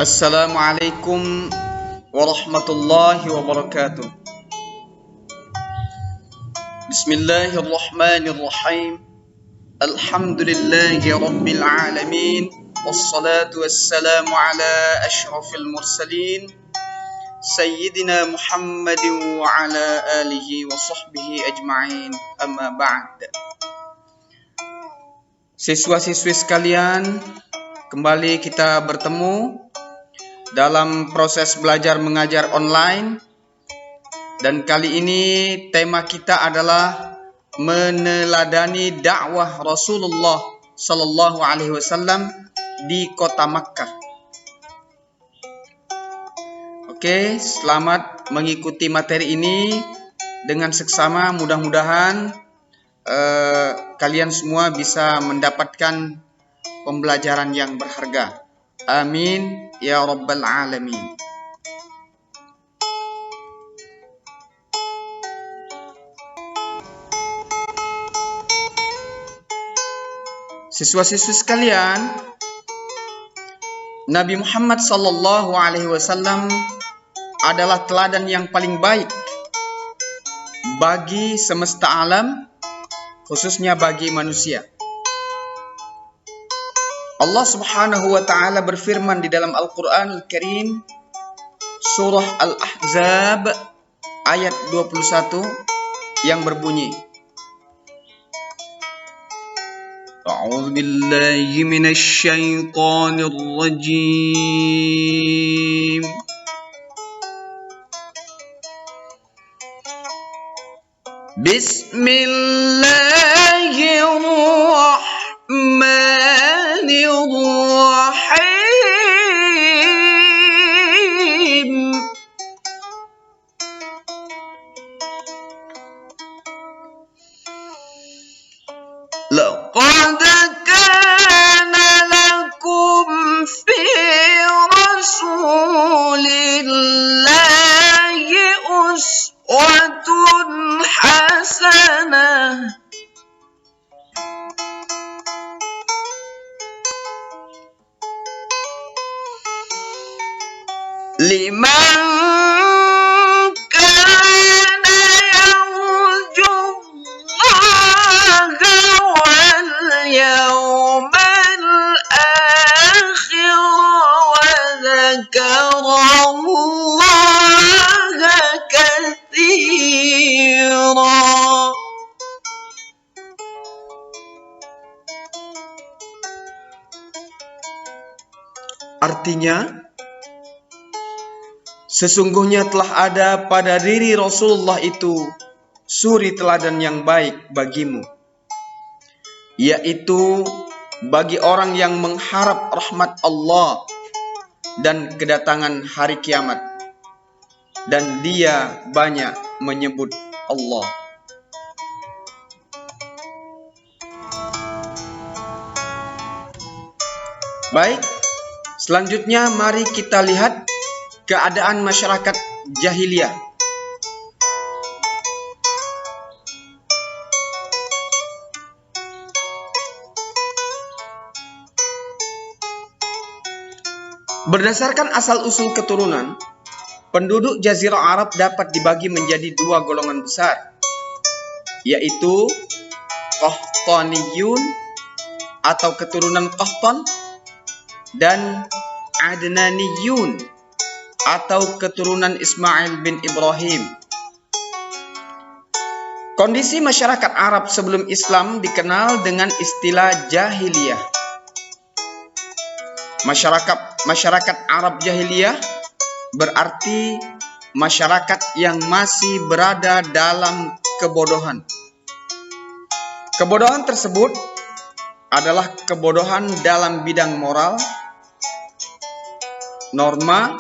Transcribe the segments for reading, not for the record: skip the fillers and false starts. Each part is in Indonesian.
Assalamualaikum warahmatullahi wabarakatuh. Bismillahirrahmanirrahim. Alhamdulillahi rabbil alamin. Wassalatu wassalamu ala ashrafil mursalin Sayyidina Muhammadin wa ala alihi wa sahbihi ajma'in. Amma ba'd. Siswa-siswi sekalian, kembali kita bertemu dalam proses belajar mengajar online, dan kali ini tema kita adalah meneladani dakwah Rasulullah Sallallahu Alaihi Wasallam di kota Makkah. Oke, selamat mengikuti materi ini dengan seksama. Mudah-mudahan kalian semua bisa mendapatkan pembelajaran yang berharga. Amin ya rabbal alamin. Siswa-siswi sekalian, Nabi Muhammad sallallahu alaihi wasallam adalah teladan yang paling baik bagi semesta alam, khususnya bagi manusia. Allah Subhanahu wa taala berfirman di dalam Al-Qur'an Al-Karim, surah Al-Ahzab ayat 21 yang berbunyi, A'udzu billahi minasy syaithanir rajim. Bismillahirrahmanirrahim. Laqad kana lakum fi rasulillahi uswatun hasanah liman kana yarjullaha wal yawmal akhir wa dzakarallaha katsira. Artinya, sesungguhnya telah ada pada diri Rasulullah itu suri teladan yang baik bagimu, yaitu bagi orang yang mengharap rahmat Allah dan kedatangan hari kiamat, dan dia banyak menyebut Allah. Baik, selanjutnya mari kita lihat keadaan masyarakat jahiliyah. Berdasarkan asal-usul keturunan, penduduk Jazirah Arab dapat dibagi menjadi dua golongan besar, yaitu Qahtaniyun atau keturunan Qahtan dan Adnaniyun atau keturunan Ismail bin Ibrahim. Kondisi masyarakat Arab sebelum Islam dikenal dengan istilah jahiliyah. Masyarakat Arab jahiliyah berarti masyarakat yang masih berada dalam kebodohan. Kebodohan tersebut adalah kebodohan dalam bidang moral, norma,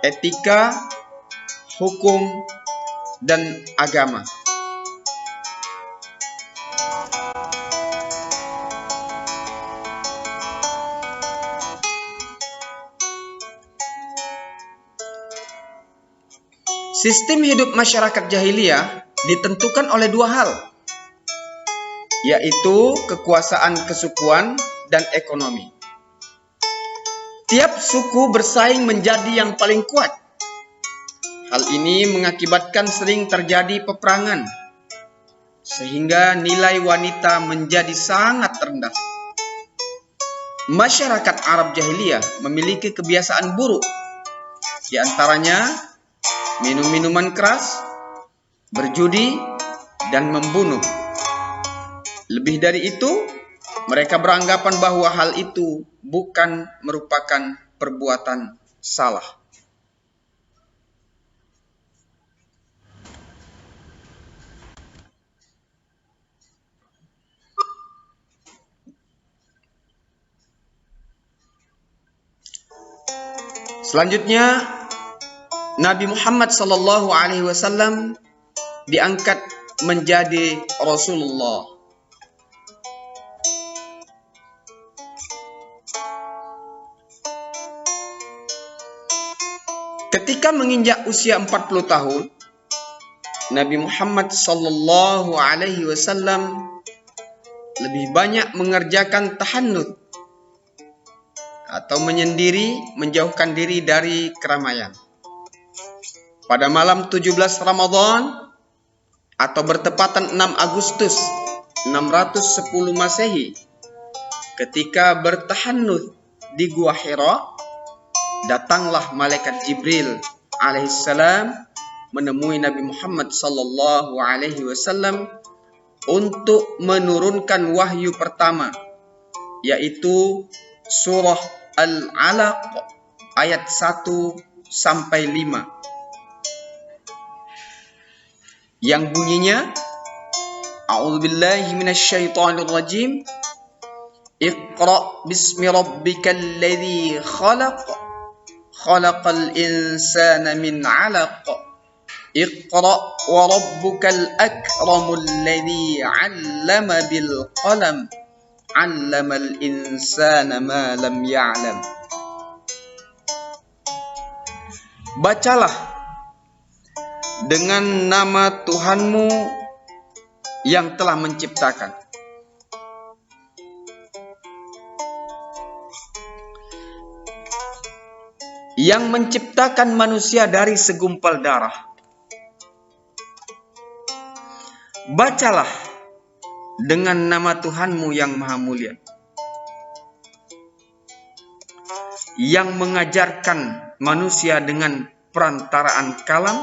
etika, hukum, dan agama. Sistem hidup masyarakat jahiliyah ditentukan oleh dua hal, yaitu kekuasaan kesukuan dan ekonomi. Tiap suku bersaing menjadi yang paling kuat. Hal ini mengakibatkan sering terjadi peperangan, sehingga nilai wanita menjadi sangat rendah. Masyarakat Arab jahiliyah memiliki kebiasaan buruk, di antaranya minum minuman keras, berjudi, dan membunuh. Lebih dari itu, mereka beranggapan bahwa hal itu bukan merupakan perbuatan salah. Selanjutnya, Nabi Muhammad SAW diangkat menjadi Rasulullah. Ketika menginjak usia 40 tahun, Nabi Muhammad SAW lebih banyak mengerjakan tahannut atau menyendiri, menjauhkan diri dari keramaian. Pada malam 17 Ramadan atau bertepatan 6 Agustus 610 Masehi, ketika bertahannut di Gua Hira, datanglah malaikat Jibril alaihissalam menemui Nabi Muhammad sallallahu alaihi wasallam untuk menurunkan wahyu pertama, yaitu surah Al-Alaq ayat 1 sampai 5, yang bunyinya, A'udzubillahi minasyaitonirrajim, Iqra bismi rabbikal ladzi khalaq, khalaqal insana min 'alaq, Iqra wa rabbukal akramul ladzi 'allama bil qalam, 'allamal insana ma lam ya'lam. Bacalah dengan nama Tuhanmu yang telah menciptakan. Yang menciptakan manusia dari segumpal darah. Bacalah dengan nama Tuhanmu yang maha mulia, yang mengajarkan manusia dengan perantaraan kalam,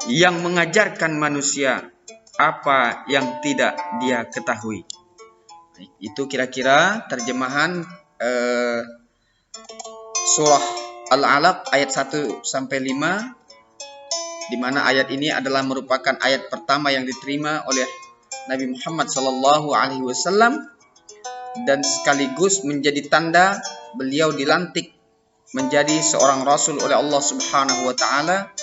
yang mengajarkan manusia apa yang tidak dia ketahui. Itu kira-kira terjemahan surah Al-Alaq ayat 1 sampai 5, di mana ayat ini adalah merupakan ayat pertama yang diterima oleh Nabi Muhammad SAW dan sekaligus menjadi tanda beliau dilantik menjadi seorang rasul oleh Allah Subhanahu wa taala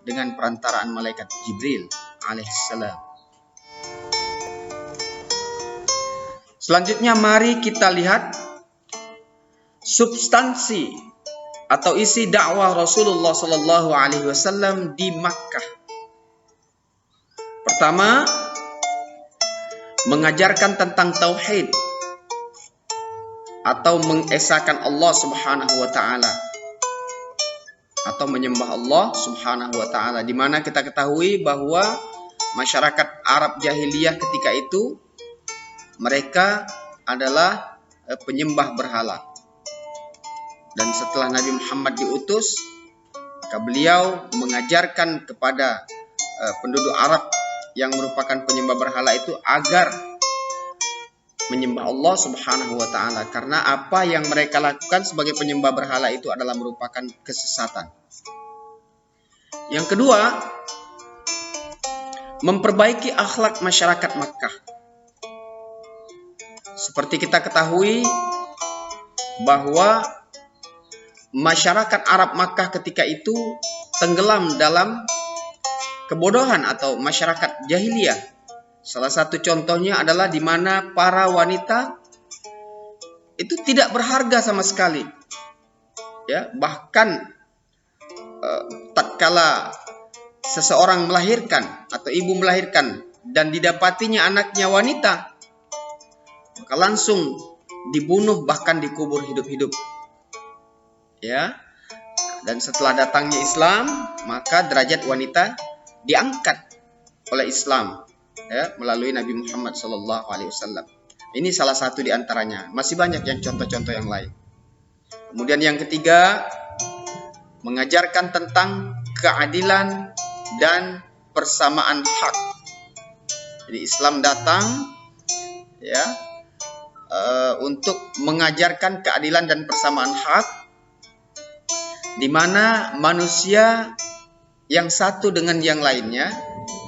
dengan perantaraan malaikat Jibril alaihissalam. Selanjutnya mari kita lihat substansi atau isi dakwah Rasulullah sallallahu alaihi wasallam di Makkah. Pertama, mengajarkan tentang tauhid atau mengesahkan Allah Subhanahu wa taala atau menyembah Allah Subhanahu wa taala, di mana kita ketahui bahwa masyarakat Arab jahiliyah ketika itu mereka adalah penyembah berhala. Dan setelah Nabi Muhammad diutus, maka beliau mengajarkan kepada penduduk Arab yang merupakan penyembah berhala itu agar menyembah Allah Subhanahu wa taala, karena apa yang mereka lakukan sebagai penyembah berhala itu adalah merupakan kesesatan. Yang kedua, memperbaiki akhlak masyarakat Makkah. Seperti kita ketahui bahwa masyarakat Arab Makkah ketika itu tenggelam dalam kebodohan atau masyarakat jahiliyah. Salah satu contohnya adalah di mana para wanita itu tidak berharga sama sekali. Ya, bahkan tatkala seseorang melahirkan atau ibu melahirkan dan didapatinya anaknya wanita, maka langsung dibunuh, bahkan dikubur hidup-hidup. Ya. Dan setelah datangnya Islam, maka derajat wanita diangkat oleh Islam, ya, melalui Nabi Muhammad SAW. Ini salah satu di antaranya. Masih banyak yang contoh-contoh yang lain. Kemudian yang ketiga, mengajarkan tentang keadilan dan persamaan hak. Jadi Islam datang, ya, untuk mengajarkan keadilan dan persamaan hak, di mana manusia yang satu dengan yang lainnya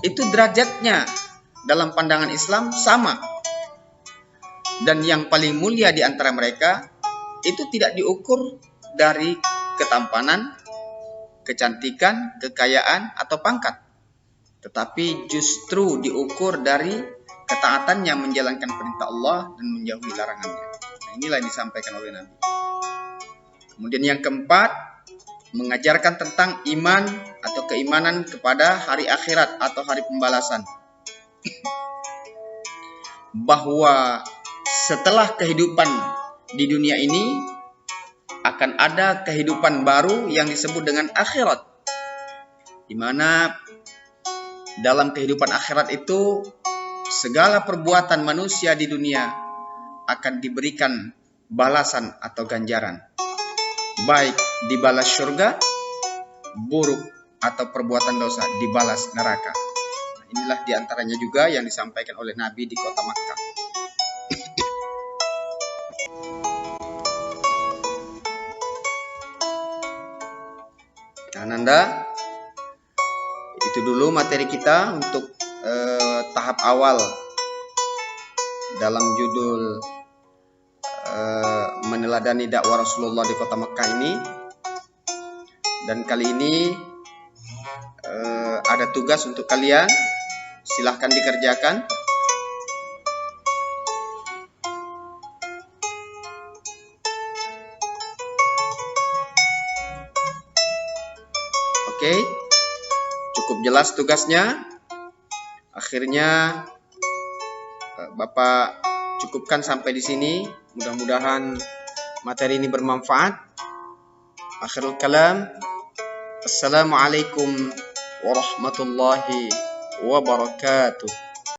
itu derajatnya dalam pandangan Islam sama. Dan yang paling mulia di antara mereka itu tidak diukur dari ketampanan, kecantikan, kekayaan, atau pangkat, tetapi justru diukur dari ketaatannya menjalankan perintah Allah dan menjauhi larangannya. Nah, inilah yang disampaikan oleh Nabi. Kemudian yang keempat, mengajarkan tentang iman atau keimanan kepada hari akhirat atau hari pembalasan. Bahwa setelah kehidupan di dunia ini akan ada kehidupan baru yang disebut dengan akhirat, di mana dalam kehidupan akhirat itu segala perbuatan manusia di dunia akan diberikan balasan atau ganjaran, baik dibalas surga, buruk atau perbuatan dosa dibalas neraka. Nah, inilah diantaranya juga yang disampaikan oleh Nabi di kota Makkah. Nah, Nanda, itu dulu materi kita untuk tahap awal dalam judul meneladani dakwah Rasulullah di kota Makkah ini. Dan kali ini ada tugas untuk kalian, silahkan dikerjakan. Oke, cukup jelas tugasnya. Akhirnya Bapak cukupkan sampai di sini. Mudah-mudahan materi ini bermanfaat. Akhirul kalam. Assalamualaikum warahmatullahi wabarakatuh.